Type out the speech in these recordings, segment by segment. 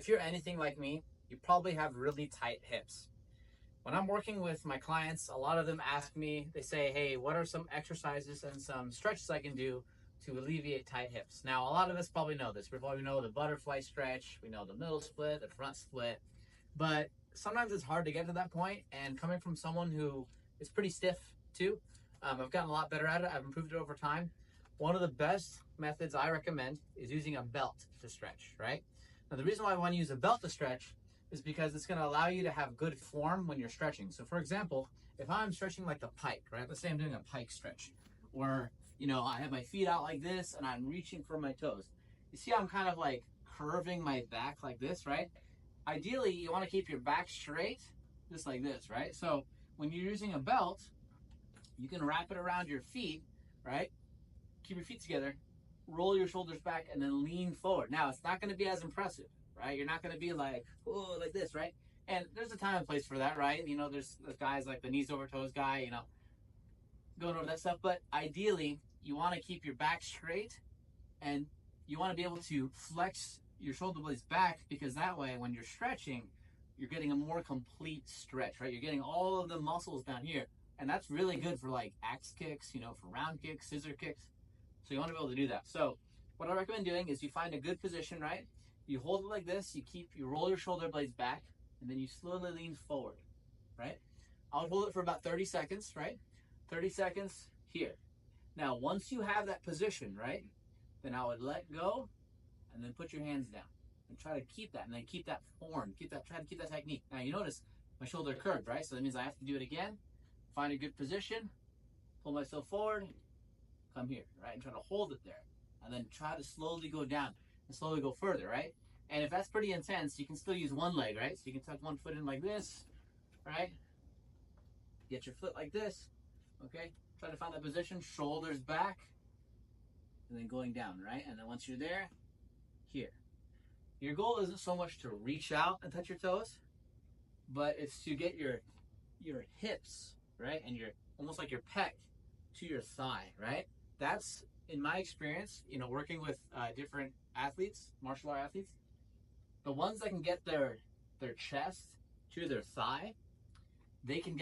If you're anything like me, you probably have really tight hips. When I'm working with my clients, a lot of them ask me, they say, hey, what are some exercises and some stretches I can do to alleviate tight hips? Now, a lot of us probably know this. We probably know the butterfly stretch, we know the middle split, the front split, but sometimes it's hard to get to that point. And coming from someone who is pretty stiff too, I've gotten a lot better at it. I've improved it over time. One of the best methods I recommend is using a belt to stretch, right? Now, the reason why I want to use a belt to stretch is because it's going to allow you to have good form when you're stretching. So for example, if I'm stretching like the pike, right? Let's say I'm doing a pike stretch, or, I have my feet out like this and I'm reaching for my toes. You see, I'm kind of like curving my back like this, right? Ideally, you want to keep your back straight, just like this, right? So when you're using a belt, you can wrap it around your feet, right? Keep your feet together, roll your shoulders back, and then lean forward. Now, it's not going to be as impressive, right? You're not going to be like, oh, like this, right? And there's a time and place for that, right? There's guys like the knees over toes guy, going over that stuff. But ideally, you want to keep your back straight, and you want to be able to flex your shoulder blades back, because that way, when you're stretching, you're getting a more complete stretch, right? You're getting all of the muscles down here. And that's really good for like axe kicks, for round kicks, scissor kicks. So you want to be able to do that. So what I recommend doing is you find a good position, right? You hold it like this, you roll your shoulder blades back, and then you slowly lean forward, right? I'll hold it for about 30 seconds, right? 30 seconds here. Now, once you have that position, right, then I would let go and then put your hands down and try to keep that, and then keep that form, try to keep that technique. Now, you notice my shoulder curved, right? So that means I have to do it again, find a good position, pull myself forward, come here, right? And try to hold it there. And then try to slowly go down and slowly go further, right? And if that's pretty intense, you can still use one leg, right? So you can tuck one foot in like this, right? Get your foot like this, okay? Try to find that position, shoulders back, and then going down, right? And then once you're there, here. Your goal isn't so much to reach out and touch your toes, but it's to get your hips, right? And your, almost like your pec to your thigh, right? That's, in my experience, working with different athletes, martial art athletes, the ones that can get their chest to their thigh, they can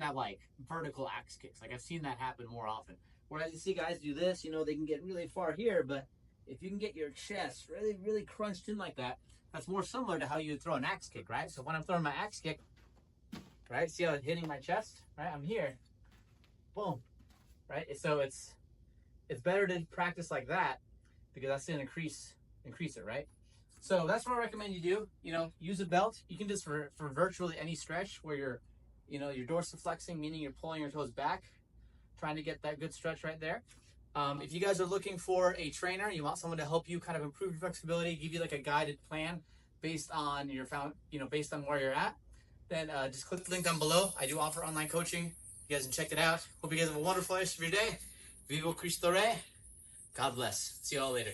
have like vertical axe kicks. Like, I've seen that happen more often. Whereas you see guys do this, they can get really far here, but if you can get your chest really, really crunched in like that, that's more similar to how you would throw an axe kick, right? So when I'm throwing my axe kick, right, see how it's hitting my chest, right? I'm here, boom, right? So it's better to practice like that, because that's going to increase it, right? So that's what I recommend you do. Use a belt. You can just for virtually any stretch where you're dorsiflexing, meaning you're pulling your toes back, trying to get that good stretch right there. If you guys are looking for a trainer, you want someone to help you kind of improve your flexibility, give you like a guided plan based on based on where you're at, then just click the link down below. I do offer online coaching. You guys can check it out. Hope you guys have a wonderful rest of your day. Vivo Cristo Rey. God bless. See you all later.